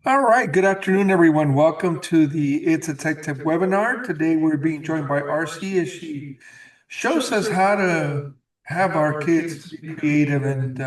All right, good afternoon, everyone. Welcome to the It's a Tech Tip webinar. Today we're being joined by RC as she shows us how to have our kids be creative and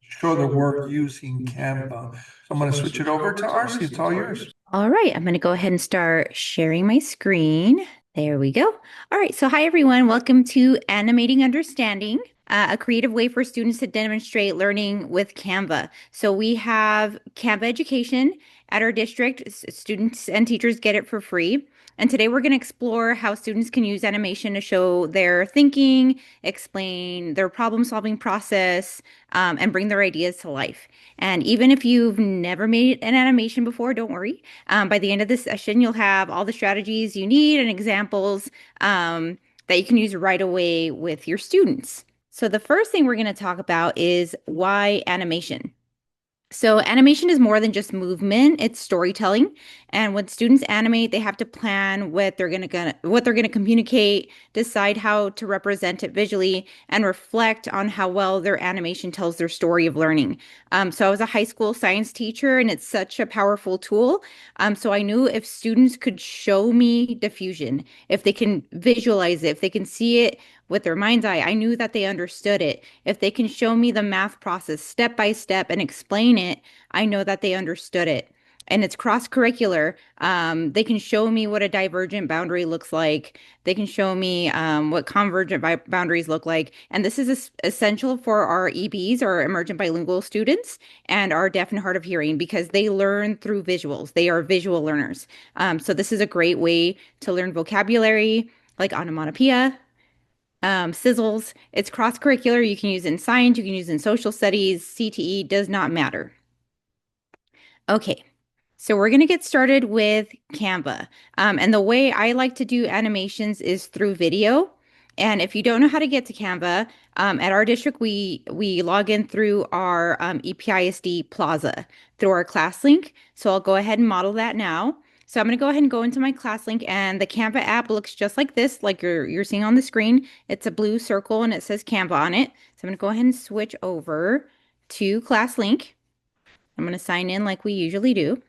show their work using Canva. So I'm going to switch it over to RC. It's all yours. All right, I'm going to go ahead and start sharing my screen. There we go. All right, so hi everyone. Welcome to Animating Understanding, a creative way for students to demonstrate learning with Canva. So we have Canva education at our district. Students and teachers get it for free. And today we're going to explore how students can use animation to show their thinking, explain their problem-solving process, and bring their ideas to life. And even if you've never made an animation before, don't worry. By the end of this session, you'll have all the strategies you need and examples that you can use right away with your students. So the first thing we're going to talk about is why animation. So animation is more than just movement, it's storytelling. And when students animate, they have to plan what they're gonna communicate, decide how to represent it visually, and reflect on how well their animation tells their story of learning. So I was a high school science teacher, and it's such a powerful tool. So I knew if students could show me diffusion, if they can visualize it, if they can see it with their mind's eye, I knew that they understood it. If they can show me the math process step by step and explain it, I know that they understood it. And it's cross-curricular. They can show me what a divergent boundary looks like. They can show me what convergent boundaries look like. And this is essential for our EBs, our emergent bilingual students, and our deaf and hard of hearing because they learn through visuals. They are visual learners. So this is a great way to learn vocabulary like onomatopoeia, sizzles. It's cross-curricular. You can use in science, you can use in social studies, CTE, does not matter. Okay, so we're going to get started with Canva. And the way I like to do animations is through video. And if you don't know how to get to Canva, at our district, we log in through our EPISD Plaza through our class link. So I'll go ahead and model that now. So I'm going to go ahead and go into my class link, and the Canva app looks just like this, like you're seeing on the screen. It's a blue circle and it says Canva on it. So I'm going to go ahead and switch over to class link. I'm going to sign in like we usually do.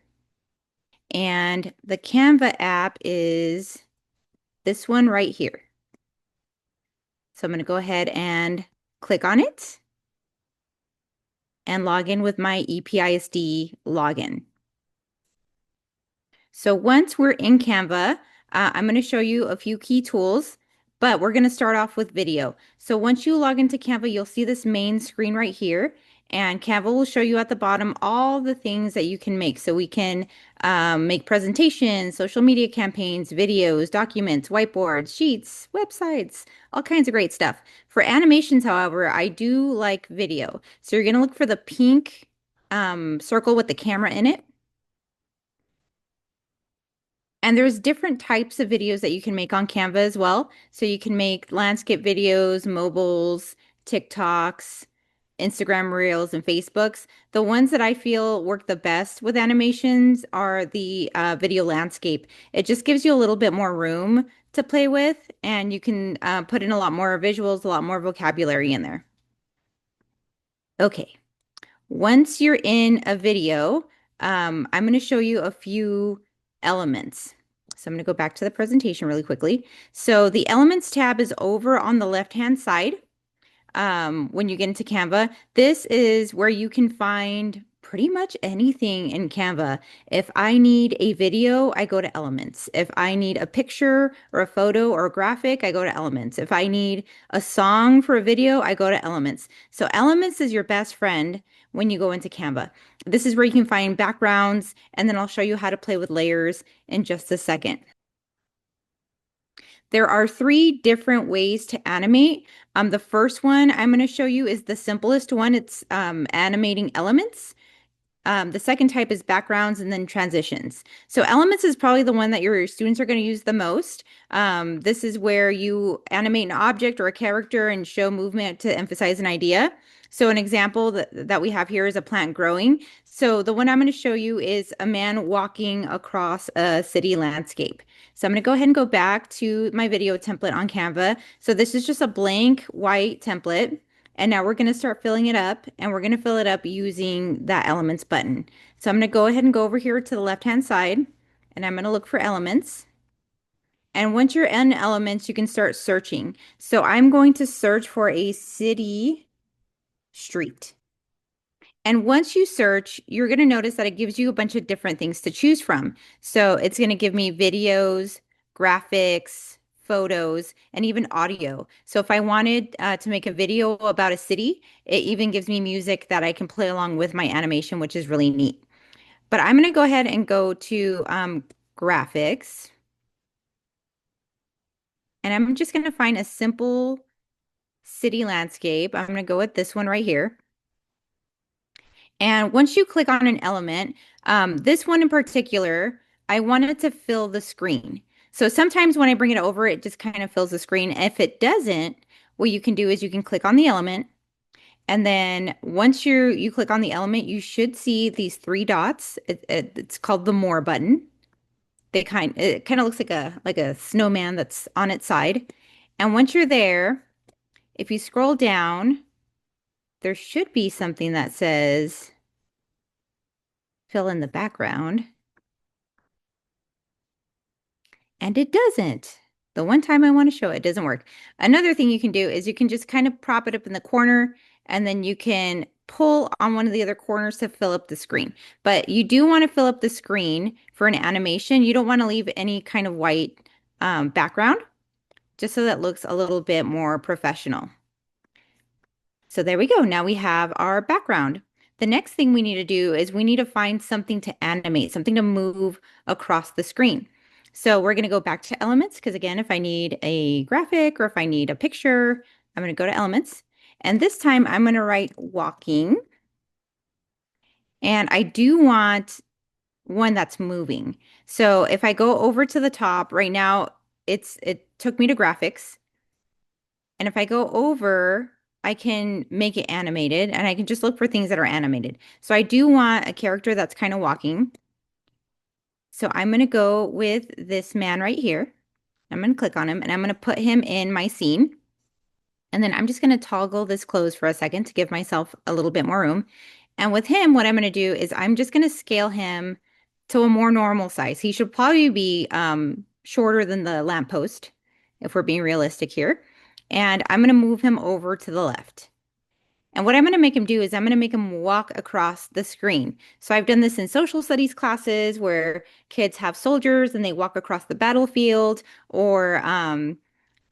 And the Canva app is this one right here. So I'm going to go ahead and click on it and log in with my EPISD login. So once we're in Canva, I'm going to show you a few key tools, but we're going to start off with video. So once you log into Canva, you'll see this main screen right here, and Canva will show you at the bottom all the things that you can make. So we can make presentations, social media campaigns, videos, documents, whiteboards, sheets, websites, all kinds of great stuff. For animations, however, I do like video. So you're going to look for the pink circle with the camera in it. And there's different types of videos that you can make on Canva as well. So you can make landscape videos, mobiles, TikToks, Instagram Reels, and Facebooks. The ones that I feel work the best with animations are the video landscape. It just gives you a little bit more room to play with, and you can put in a lot more visuals, a lot more vocabulary in there. Okay, once you're in a video, I'm going to show you a few elements. So I'm going to go back to the presentation really quickly. So the Elements tab is over on the left-hand side. When you get into Canva, this is where you can find pretty much anything in Canva. If I need a video, I go to Elements. If I need a picture or a photo or a graphic, I go to Elements. If I need a song for a video, I go to Elements. So Elements is your best friend when you go into Canva. This is where you can find backgrounds, and then I'll show you how to play with layers in just a second. There are three different ways to animate. The first one I'm going to show you is the simplest one. It's animating elements. The second type is backgrounds and then transitions. So elements is probably the one that your students are going to use the most. This is where you animate an object or a character and show movement to emphasize an idea. So an example that we have here is a plant growing. So the one I'm going to show you is a man walking across a city landscape. So I'm going to go ahead and go back to my video template on Canva. So this is just a blank white template. And now we're going to start filling it up, and we're going to fill it up using that elements button. So I'm going to go ahead and go over here to the left-hand side, and I'm going to look for elements. And once you're in elements, you can start searching. So I'm going to search for a city street. And once you search, you're going to notice that it gives you a bunch of different things to choose from. So it's going to give me videos, graphics, photos, and even audio. So if I wanted to make a video about a city, it even gives me music that I can play along with my animation, which is really neat. But I'm going to go ahead and go to graphics. And I'm just going to find a simple city landscape. I'm going to go with this one right here. And once you click on an element, this one in particular, I wanted to fill the screen. So sometimes when I bring it over, it just kind of fills the screen. If it doesn't, what you can do is you can click on the element. And then once you click on the element, you should see these three dots. It's called the More button. It kind of looks like a snowman that's on its side. And once you're there, if you scroll down, there should be something that says fill in the background. And it doesn't. The one time I want to show it, it doesn't work. Another thing you can do is you can just kind of prop it up in the corner, and then you can pull on one of the other corners to fill up the screen. But you do want to fill up the screen for an animation. You don't want to leave any kind of white background, just so that looks a little bit more professional. So there we go. Now we have our background. The next thing we need to do is we need to find something to animate, something to move across the screen. So we're going to go back to elements because again, if I need a graphic or if I need a picture, I'm going to go to elements. And this time I'm going to write walking. And I do want one that's moving. So if I go over to the top right now, it took me to graphics. And if I go over, I can make it animated and I can just look for things that are animated. So I do want a character that's kind of walking. So I'm going to go with this man right here. I'm going to click on him and I'm going to put him in my scene. And then I'm just going to toggle this close for a second to give myself a little bit more room. And with him, what I'm going to do is I'm just going to scale him to a more normal size. He should probably be shorter than the lamppost, if we're being realistic here. And I'm going to move him over to the left. And what I'm going to make him do is I'm going to make him walk across the screen. So I've done this in social studies classes where kids have soldiers and they walk across the battlefield, or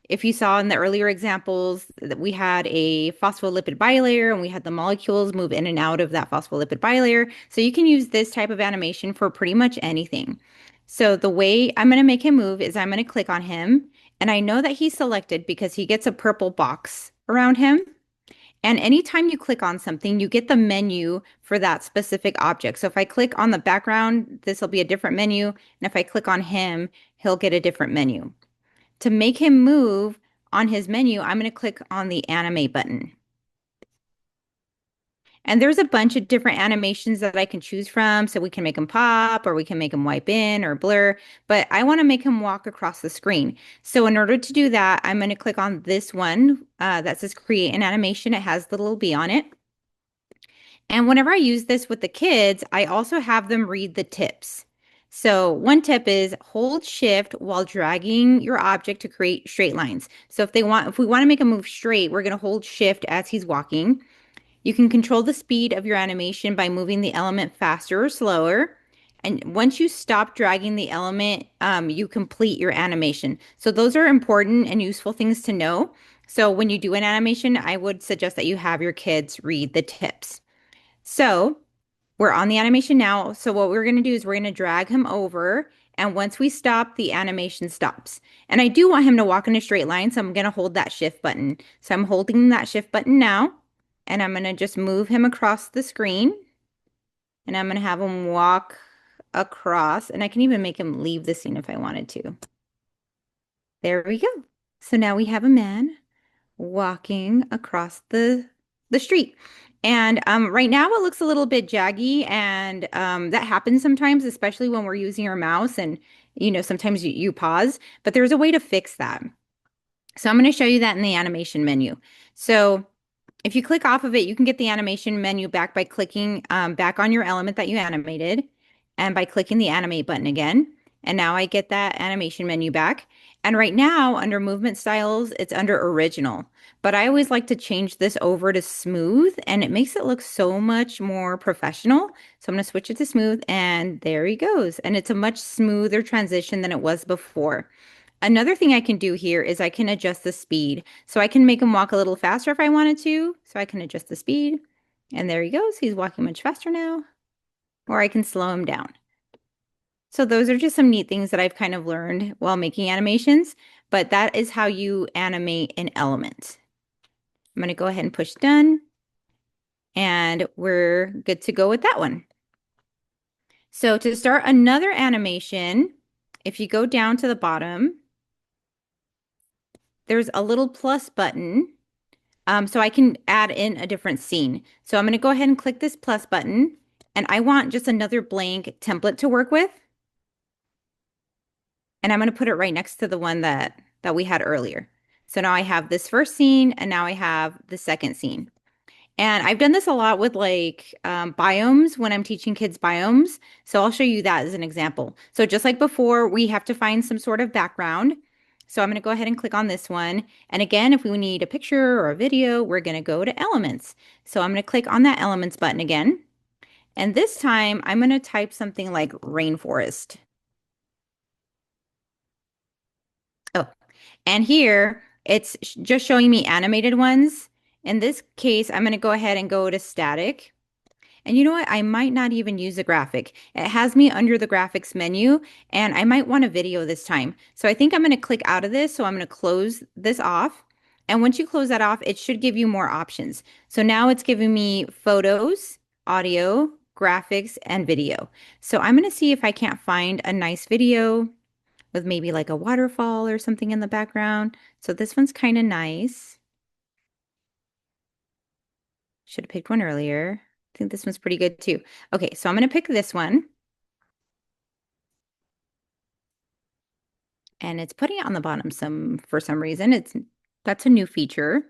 if you saw in the earlier examples that we had a phospholipid bilayer and we had the molecules move in and out of that phospholipid bilayer. So you can use this type of animation for pretty much anything. So the way I'm going to make him move is I'm going to click on him, and I know that he's selected because he gets a purple box around him. And anytime you click on something, you get the menu for that specific object. So if I click on the background, this will be a different menu. And if I click on him, he'll get a different menu. To make him move on his menu, I'm going to click on the animate button. And there's a bunch of different animations that I can choose from. So we can make him pop, or we can make him wipe in or blur, but I want to make him walk across the screen. So in order to do that, I'm going to click on this one that says create an animation. It has the little B on it. And whenever I use this with the kids, I also have them read the tips. So one tip is hold shift while dragging your object to create straight lines. So if we want to make a move straight, we're going to hold shift as he's walking. You can control the speed of your animation by moving the element faster or slower. And once you stop dragging the element, you complete your animation. So those are important and useful things to know. So when you do an animation, I would suggest that you have your kids read the tips. So we're on the animation now. So what we're going to do is we're going to drag him over. And once we stop, the animation stops. And I do want him to walk in a straight line, so I'm going to hold that shift button. So I'm holding that shift button now. And I'm going to just move him across the screen. And I'm going to have him walk across. And I can even make him leave the scene if I wanted to. There we go. So now we have a man walking across the street. And right now it looks a little bit jaggy, and that happens sometimes, especially when we're using our mouse and, sometimes you pause, but there's a way to fix that. So I'm going to show you that in the animation menu. So If you click off of it, you can get the animation menu back by clicking back on your element that you animated and by clicking the animate button again. And now I get that animation menu back. And right now under movement styles, it's under original. But I always like to change this over to smooth and it makes it look so much more professional. So I'm going to switch it to smooth and there he goes. And it's a much smoother transition than it was before. Another thing I can do here is I can adjust the speed. So I can make him walk a little faster if I wanted to. So I can adjust the speed. And there he goes. He's walking much faster now. Or I can slow him down. So those are just some neat things that I've kind of learned while making animations. But that is how you animate an element. I'm going to go ahead and push done. And we're good to go with that one. So to start another animation, if you go down to the bottom, there's a little plus button. So I can add in a different scene. So I'm going to go ahead and click this plus button and I want just another blank template to work with. And I'm going to put it right next to the one that we had earlier. So now I have this first scene and now I have the second scene. And I've done this a lot with like biomes when I'm teaching kids biomes. So I'll show you that as an example. So just like before, we have to find some sort of background. So I'm going to go ahead and click on this one. And again, if we need a picture or a video, we're going to go to elements. So I'm going to click on that elements button again. And this time I'm going to type something like rainforest. Oh, and here it's just showing me animated ones. In this case, I'm going to go ahead and go to static. And you know what? I might not even use a graphic. It has me under the graphics menu, and I might want a video this time. So I think I'm going to click out of this. So I'm going to close this off. And once you close that off, it should give you more options. So now it's giving me photos, audio, graphics, and video. So I'm going to see if I can't find a nice video with maybe like a waterfall or something in the background. So this one's kind of nice. Should have picked one earlier. I think this one's pretty good too. Okay, so I'm going to pick this one. And it's putting it on the bottom for some reason. That's a new feature.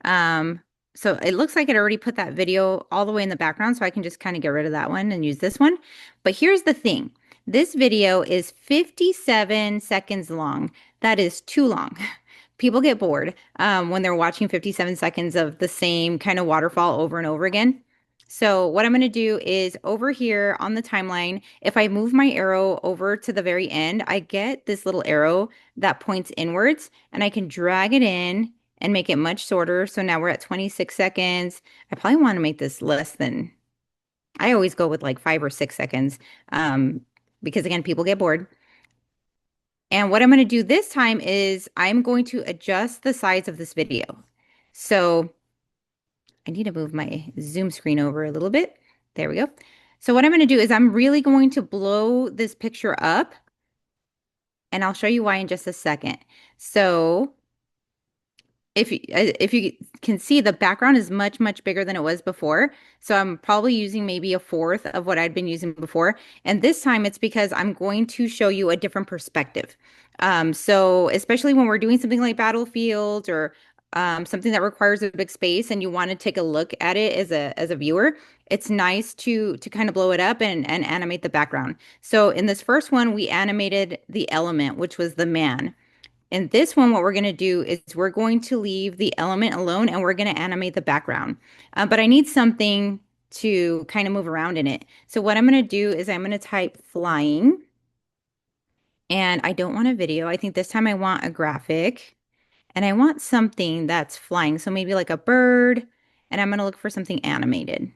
Um, so it looks like it already put that video all the way in the background, so I can just kind of get rid of that one and use this one. But here's the thing. This video is 57 seconds long. That is too long. People get bored when they're watching 57 seconds of the same kind of waterfall over and over again. So what I'm going to do is over here on the timeline, if I move my arrow over to the very end, I get this little arrow that points inwards and I can drag it in and make it much shorter. So now we're at 26 seconds. I probably want to make this less than, I always go with like 5 or 6 seconds because again, people get bored. And what I'm going to do this time is I'm going to adjust the size of this video. So I need to move my Zoom screen over a little bit. There we go. So what I'm going to do is I'm really going to blow this picture up and I'll show you why in just a second. So if you can see, the background is much, much bigger than it was before. So I'm probably using maybe a fourth of what I'd been using before. And this time it's because I'm going to show you a different perspective. So especially when we're doing something like battlefield or something that requires a big space and you want to take a look at it as a viewer, it's nice to kind of blow it up and animate the background. So in this first one, we animated the element, which was the man. In this one, what we're going to do is we're going to leave the element alone and we're going to animate the background. But I need something to kind of move around in it. So what I'm going to do is I'm going to type flying. And I don't want a video. I think this time I want a graphic. And I want something that's flying. So maybe like a bird. And I'm going to look for something animated.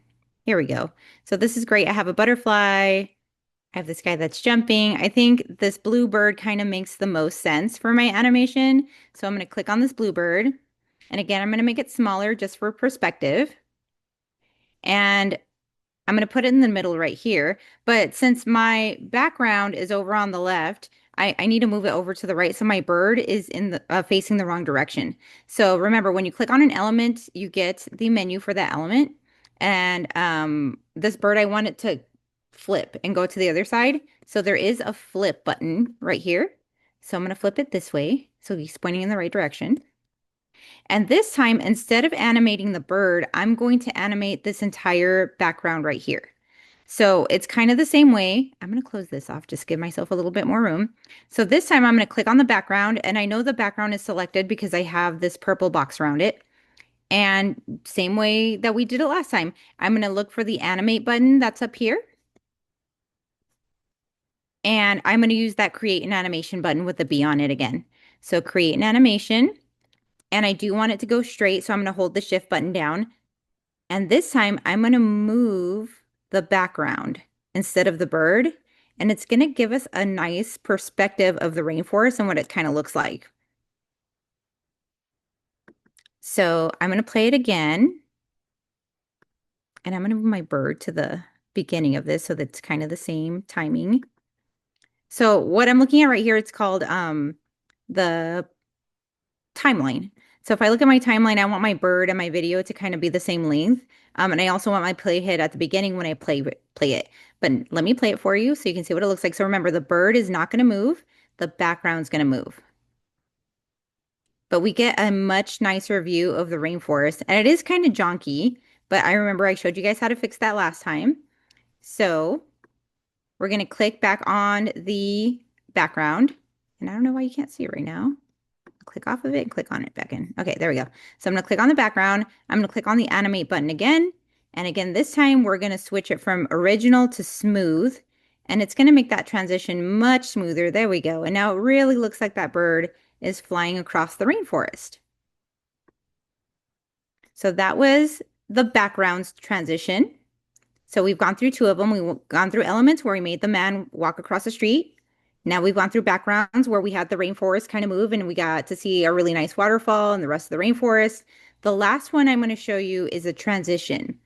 Here we go. So this is great. I have a butterfly. I have this guy that's jumping. I think this blue bird kind of makes the most sense for my animation. So I'm going to click on this blue bird. And again, I'm going to make it smaller just for perspective. And I'm going to put it in the middle right here. But since my background is over on the left, I need to move it over to the right. So my bird is in the facing the wrong direction. So remember, when you click on an element, you get the menu for that element. And this bird, I want it to flip and go to the other side. So there is a flip button right here. So I'm going to flip it this way. So he's pointing in the right direction. And this time, instead of animating the bird, I'm going to animate this entire background right here. So it's kind of the same way. I'm going to close this off, just give myself a little bit more room. So this time I'm going to click on the background, and I know the background is selected because I have this purple box around it. And same way that we did it last time, I'm going to look for the animate button that's up here. And I'm going to use that create an animation button with the B on it again. So create an animation, and I do want it to go straight. So I'm going to hold the shift button down. And this time I'm going to move the background instead of the bird. And it's going to give us a nice perspective of the rainforest and what it kind of looks like. So I'm going to play it again. And I'm going to move my bird to the beginning of this so that's kind of the same timing. So what I'm looking at right here, it's called the timeline. So if I look at my timeline, I want my bird and my video to kind of be the same length. And I also want my playhead at the beginning when I play it. But let me play it for you so you can see what it looks like. So remember, the bird is not going to move. The background's going to move. But we get a much nicer view of the rainforest. And it is kind of jonky, but I remember I showed you guys how to fix that last time. So we're going to click back on the background. And I don't know why you can't see it right now. Click off of it and click on it back in. Okay, there we go. So I'm going to click on the background. I'm going to click on the animate button again. And again, this time we're going to switch it from original to smooth. And it's going to make that transition much smoother. There we go. And now it really looks like that bird is flying across the rainforest. So that was the backgrounds transition. So we've gone through two of them. We've gone through elements where we made the man walk across the street. Now we've gone through backgrounds where we had the rainforest kind of move and we got to see a really nice waterfall and the rest of the rainforest. The last one I'm going to show you is a transition.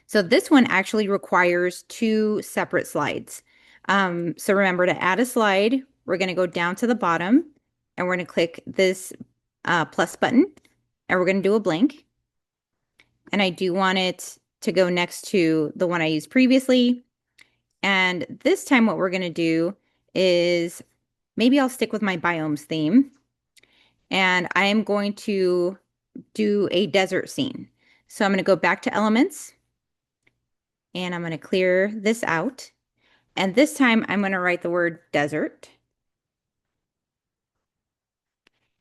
So this one actually requires two separate slides. So remember, to add a slide, we're going to go down to the bottom and we're going to click this plus button and we're going to do a blank. And I do want it to go next to the one I used previously. And this time what we're going to do is maybe I'll stick with my biomes theme. And I am going to do a desert scene. So I'm going to go back to elements and I'm going to clear this out. And this time I'm going to write the word desert.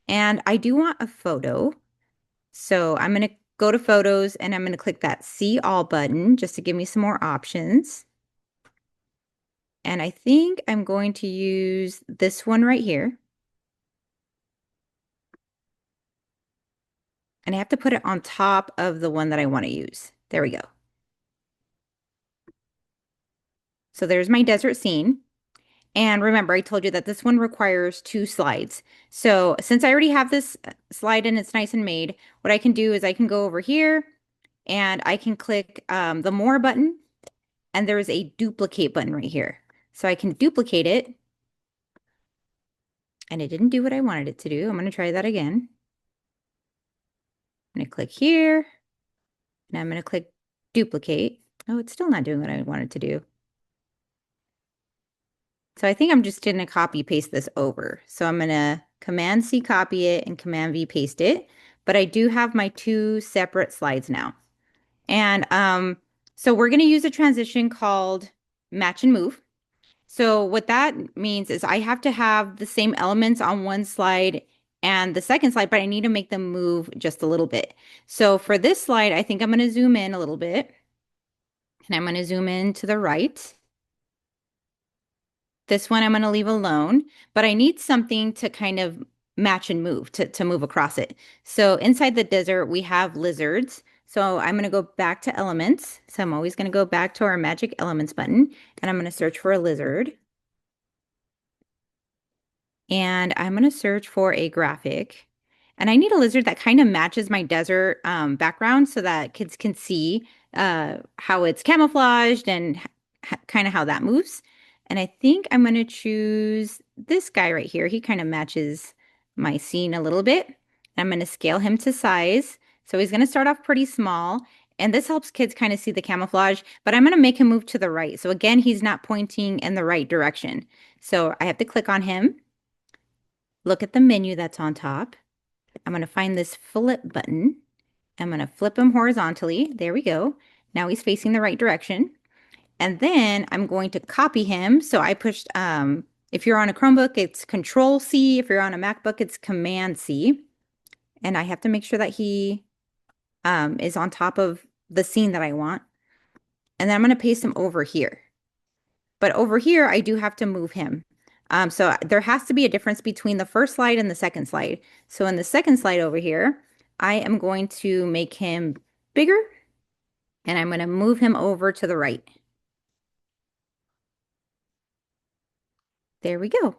And I do want a photo. So I'm going to go to photos and I'm going to click that see all button just to give me some more options. And I think I'm going to use this one right here. And I have to put it on top of the one that I want to use. There we go. So there's my desert scene. And remember, I told you that this one requires two slides. So since I already have this slide and it's nice and made, what I can do is I can go over here and I can click the more button and there's a duplicate button right here. So I can duplicate it and it didn't do what I wanted it to do. I'm going to try that again. I'm going to click here and I'm going to click duplicate. Oh, it's still not doing what I wanted to do. So I think I'm just going to copy paste this over. So I'm going to Command C copy it and Command V paste it. But I do have my two separate slides now. And so we're going to use a transition called match and move. So what that means is I have to have the same elements on one slide and the second slide, but I need to make them move just a little bit. So for this slide, I think I'm going to zoom in a little bit. And I'm going to zoom in to the right. This one I'm going to leave alone, but I need something to kind of match and move to move across it. So inside the desert, we have lizards. So I'm going to go back to elements. So I'm always going to go back to our magic elements button and I'm going to search for a lizard. And I'm going to search for a graphic. And I need a lizard that kind of matches my desert background so that kids can see how it's camouflaged and kind of how that moves. And I think I'm going to choose this guy right here. He kind of matches my scene a little bit. I'm going to scale him to size. So he's going to start off pretty small. And this helps kids kind of see the camouflage, but I'm going to make him move to the right. So again, he's not pointing in the right direction. So I have to click on him. Look at the menu that's on top. I'm going to find this flip button. I'm going to flip him horizontally. There we go. Now he's facing the right direction. And then I'm going to copy him. So I pushed, if you're on a Chromebook, it's Control C. If you're on a MacBook, it's Command C. And I have to make sure that he is on top of the scene that I want. And then I'm going to paste him over here. But over here, I do have to move him. So there has to be a difference between the first slide and the second slide. So in the second slide over here, I am going to make him bigger and I'm going to move him over to the right. There we go.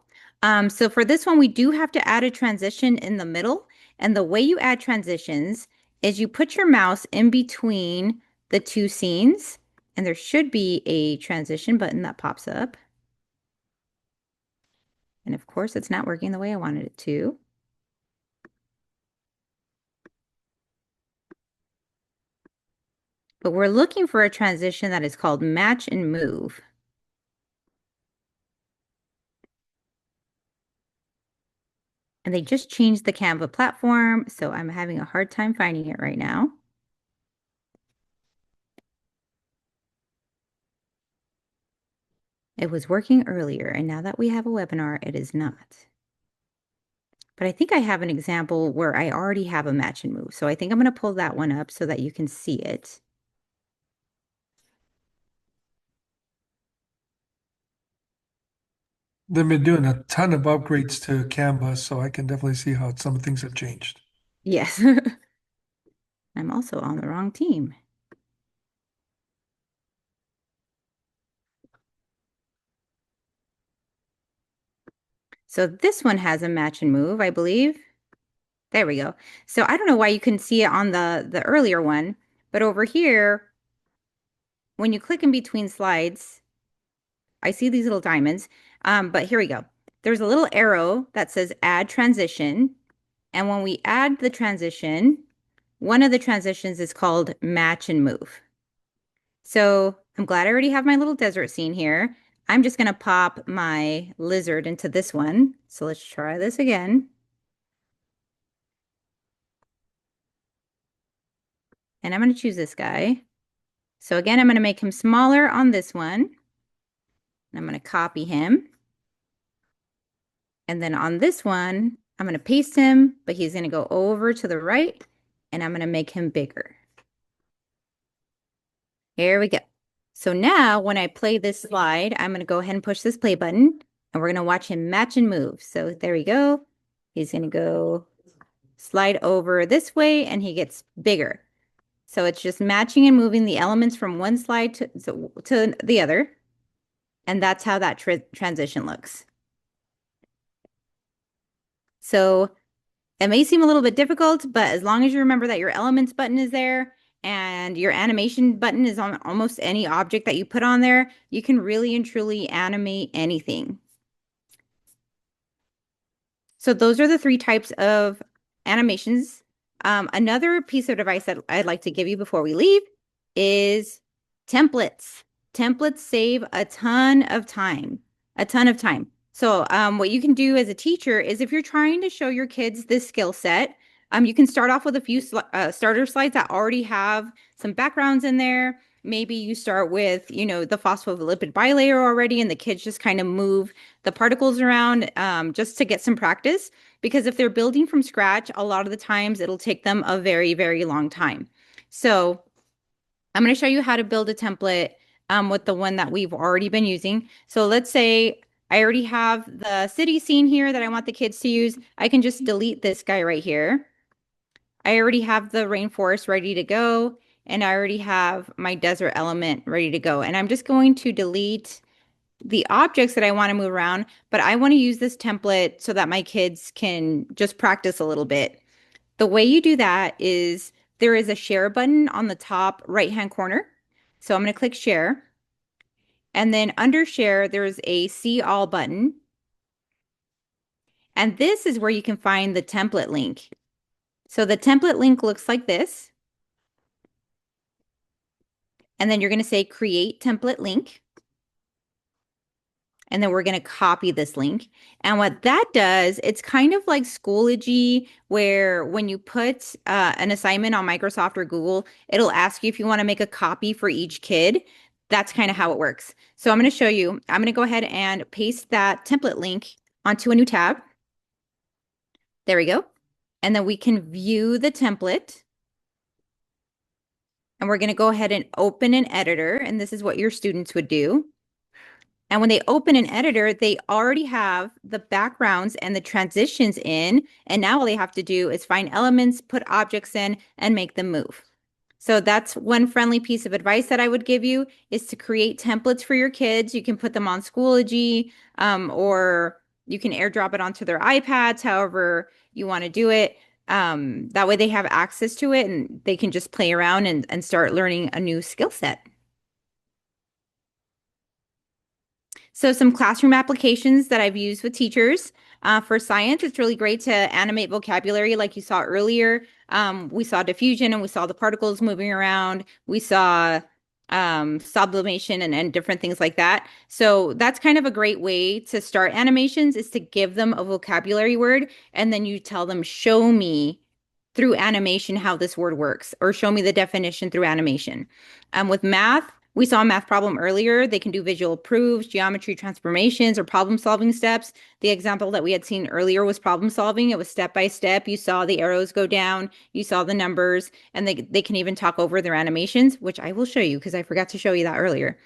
So for this one, we do have to add a transition in the middle. And the way you add transitions is you put your mouse in between the two scenes, and there should be a transition button that pops up. And of course, it's not working the way I wanted it to. But we're looking for a transition that is called match and move. And they just changed the Canva platform, so I'm having a hard time finding it right now. It was working earlier, and now that we have a webinar, it is not. But I think I have an example where I already have a match and move. So I think I'm going to pull that one up so that you can see it. They've been doing a ton of upgrades to Canva, so I can definitely see how some things have changed. Yes. I'm also on the wrong team. So this one has a match and move, I believe. There we go. So I don't know why you couldn't see it on the earlier one, but over here, when you click in between slides, I see these little diamonds. But here we go. There's a little arrow that says add transition. And when we add the transition, one of the transitions is called match and move. So I'm glad I already have my little desert scene here. I'm just going to pop my lizard into this one. So let's try this again. And I'm going to choose this guy. So again, I'm going to make him smaller on this one. I'm going to copy him. And then on this one, I'm going to paste him, but he's going to go over to the right, and I'm going to make him bigger. Here we go. So now when I play this slide, I'm going to go ahead and push this play button, and we're going to watch him match and move. So there we go. He's going to go slide over this way, and he gets bigger. So it's just matching and moving the elements from one slide to the other. And that's how that transition looks. So it may seem a little bit difficult, but as long as you remember that your elements button is there and your animation button is on almost any object that you put on there, you can really and truly animate anything. So those are the three types of animations. Another piece of advice that I'd like to give you before we leave is templates. Templates save a ton of time, a ton of time. So what you can do as a teacher is if you're trying to show your kids this skill set, you can start off with a few starter slides that already have some backgrounds in there. Maybe you start with, the phospholipid bilayer already, and the kids just kind of move the particles around just to get some practice. Because if they're building from scratch, a lot of the times it'll take them a very, very long time. So I'm going to show you how to build a template with the one that we've already been using. So let's say I already have the city scene here that I want the kids to use. I can just delete this guy right here. I already have the rainforest ready to go, and I already have my desert element ready to go. And I'm just going to delete the objects that I want to move around, but I want to use this template so that my kids can just practice a little bit. The way you do that is there is a share button on the top right-hand corner. So I'm going to click share. And then under share, there's a see all button. And this is where you can find the template link. So the template link looks like this. And then you're going to say create template link. And then we're going to copy this link. And what that does, it's kind of like Schoology, where when you put an assignment on Microsoft or Google, it'll ask you if you want to make a copy for each kid. That's kind of how it works. So I'm going to show you. I'm going to go ahead and paste that template link onto a new tab. There we go. And then we can view the template. And we're going to go ahead and open an editor. And this is what your students would do. And when they open an editor, they already have the backgrounds and the transitions in. And now all they have to do is find elements, put objects in, and make them move. So that's one friendly piece of advice that I would give you is to create templates for your kids. You can put them on Schoology, or you can airdrop it onto their iPads, however you want to do it. That way they have access to it and they can just play around and start learning a new skill set. So some classroom applications that I've used with teachers. For science, it's really great to animate vocabulary like you saw earlier. We saw diffusion and we saw the particles moving around. We saw sublimation and different things like that. So that's kind of a great way to start animations is to give them a vocabulary word and then you tell them, show me through animation how this word works, or show me the definition through animation. With math, we saw a math problem earlier. They can do visual proofs, geometry transformations, or problem solving steps. The example that we had seen earlier was problem solving. It was step by step. You saw the arrows go down, you saw the numbers, and they can even talk over their animations, which I will show you because I forgot to show you that earlier.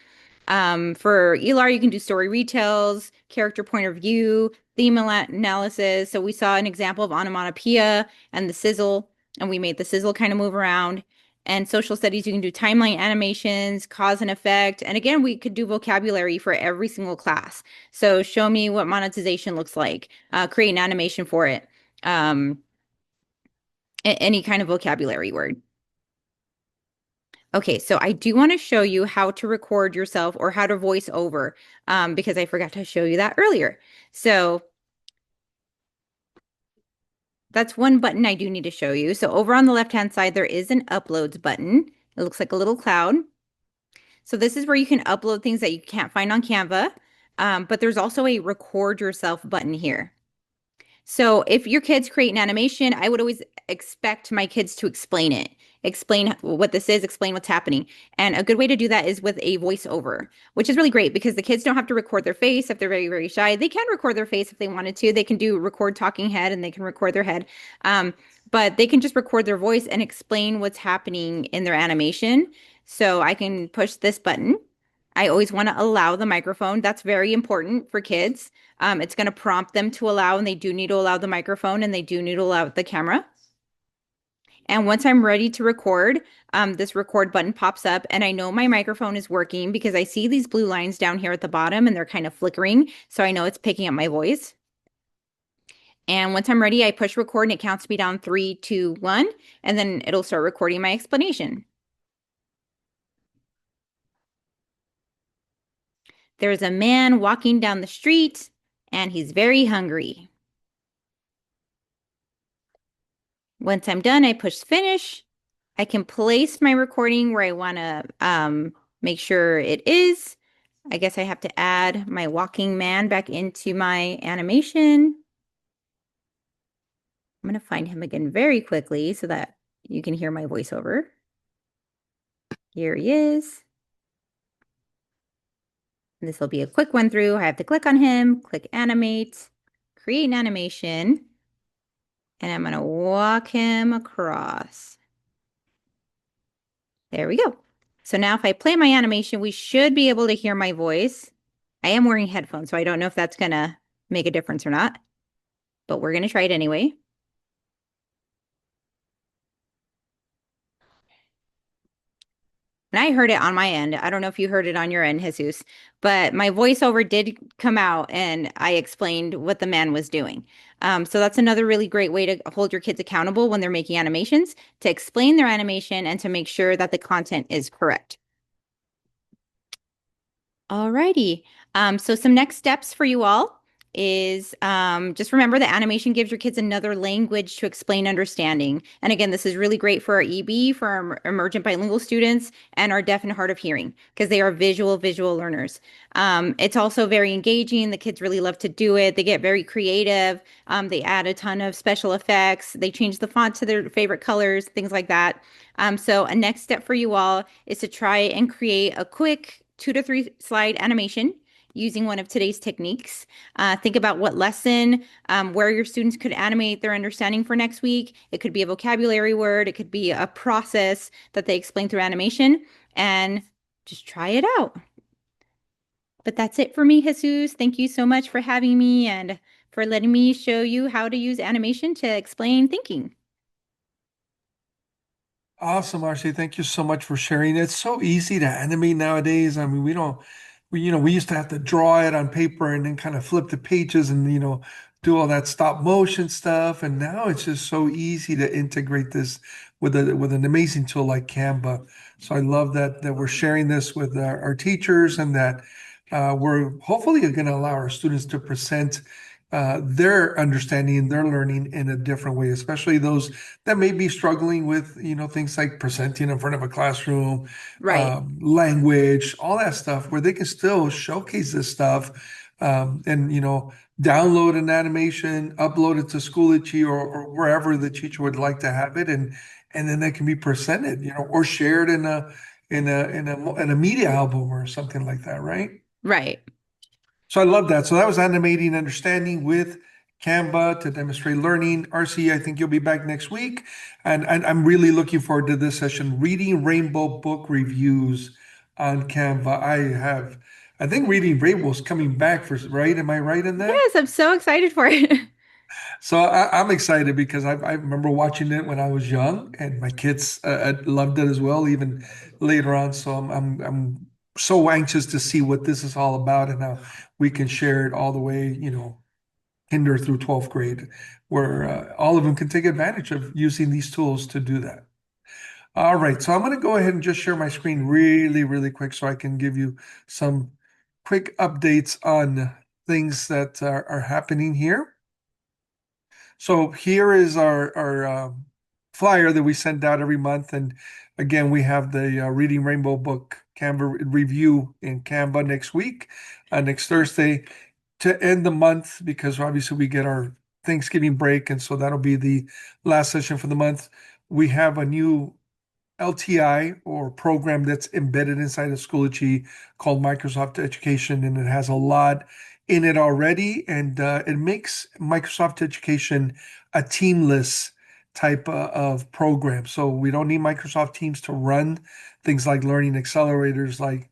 For ELAR, you can do story retells, character point of view, theme analysis. So we saw an example of onomatopoeia and the sizzle, and we made the sizzle kind of move around. And social studies, you can do timeline animations, cause and effect. And again, we could do vocabulary for every single class. So show me what monetization looks like, create an animation for it, any kind of vocabulary word. Okay, so I do want to show you how to record yourself or how to voice over, because I forgot to show you that earlier. So that's one button I do need to show you. So over on the left-hand side, there is an uploads button. It looks like a little cloud. So this is where you can upload things that you can't find on Canva, but there's also a record yourself button here. So if your kids create an animation, I would always expect my kids to explain it, explain what this is, explain what's happening. And a good way to do that is with a voiceover, which is really great because the kids don't have to record their face if they're very, very shy. They can record their face if they wanted to. They can do record talking head and they can record their head. But they can just record their voice and explain what's happening in their animation. So I can push this button. I always want to allow the microphone. That's very important for kids. It's going to prompt them to allow, and they do need to allow the microphone and they do need to allow the camera. And once I'm ready to record, this record button pops up and I know my microphone is working because I see these blue lines down here at the bottom and they're kind of flickering. So I know it's picking up my voice. And once I'm ready, I push record and it counts me down 3, 2, 1, and then it'll start recording my explanation. There's a man walking down the street and he's very hungry. Once I'm done, I push finish. I can place my recording where I want to make sure it is. I guess I have to add my walking man back into my animation. I'm going to find him again very quickly so that you can hear my voiceover. Here he is. And this will be a quick run through. I have to click on him, click animate, create an animation, and I'm going to walk him across. There we go. So now if I play my animation, we should be able to hear my voice. I am wearing headphones, so I don't know if that's going to make a difference or not, but we're going to try it anyway. And I heard it on my end. I don't know if you heard it on your end, Jesus, but my voiceover did come out and I explained what the man was doing. So that's another really great way to hold your kids accountable when they're making animations, to explain their animation and to make sure that the content is correct. Alrighty. So some next steps for you all. is just remember that animation gives your kids another language to explain understanding. And again, this is really great for our EB, for our emergent bilingual students, and our deaf and hard of hearing because they are visual learners. It's also very engaging. The kids really love to do it. They get very creative. They add a ton of special effects. They change the font to their favorite colors, things like that. So a next step for you all is to try and create a quick 2 to 3 slide animation using one of today's techniques. Think about what lesson, where your students could animate their understanding for next week. It could be a vocabulary word, it could be a process that they explain through animation, and just try it out. But that's it for me, Jesus. Thank you so much for having me and for letting me show you how to use animation to explain thinking. Awesome, Marcy. Thank you so much for sharing. It's so easy to animate nowadays. I mean, we don't, we used to have to draw it on paper and then kind of flip the pages and, do all that stop motion stuff. And now it's just so easy to integrate this with an amazing tool like Canva. So I love that we're sharing this with our teachers and that we're hopefully going to allow our students to present their understanding, their learning in a different way, especially those that may be struggling with, things like presenting in front of a classroom, Right, language, all that stuff, where they can still showcase this stuff, and, download an animation, upload it to Schoology or wherever the teacher would like to have it, and then that can be presented, or shared in a media album or something like that, right? right. So I love that. So that was animating understanding with Canva to demonstrate learning. RC, I think you'll be back next week. And I'm really looking forward to this session, reading Rainbow book reviews on Canva. I think Reading Rainbow's coming back for, right? Am I right in that? Yes, I'm so excited for it. So I'm excited because I remember watching it when I was young, and my kids loved it as well, even later on. So I'm so anxious to see what this is all about and how we can share it all the way, kinder through 12th grade, where all of them can take advantage of using these tools to do that. All right, so I'm going to go ahead and just share my screen really, really quick so I can give you some quick updates on things that are happening here. So here is our flyer that we send out every month. And again, we have the Reading Rainbow book Canva review in Canva next week, next Thursday to end the month, because obviously we get our Thanksgiving break. And so that'll be the last session for the month. We have a new LTI or program that's embedded inside of Schoology called Microsoft Education, and it has a lot in it already, and it makes Microsoft Education a teamless type of program. So we don't need Microsoft Teams to run things like learning accelerators, like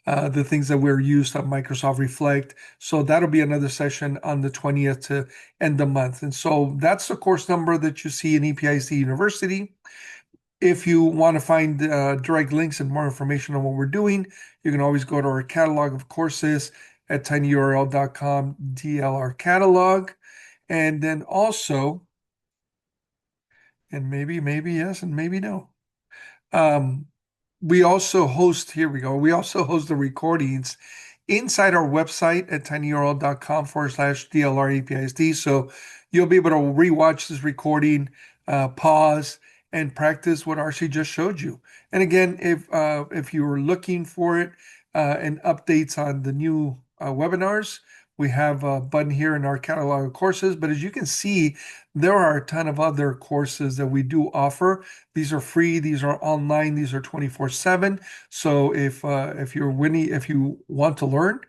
the things that we're used on Microsoft Reflect. So that'll be another session on the 20th to end the month. And so that's the course number that you see in EPISD University. If you want to find direct links and more information on what we're doing, you can always go to our catalog of courses at tinyurl.com DLR catalog. And then also, and maybe yes, and maybe no. Um, we also host, here we go, we also host the recordings inside our website at tinyurl.com/DLR EPISD. So you'll be able to rewatch this recording, pause, and practice what RC just showed you. And again, if you're looking for it and updates on the new webinars, we have a button here in our catalog of courses. But as you can see, there are a ton of other courses that we do offer. These are free, these are online, these are 24/7. So if you want to learn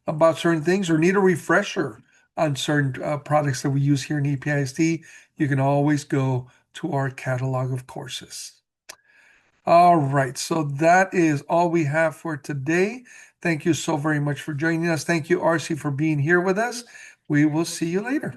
about certain things or need a refresher on certain products that we use here in EPISD, you can always go to our catalog of courses. All right, so that is all we have for today. Thank you so very much for joining us. Thank you, RC, for being here with us. We will see you later.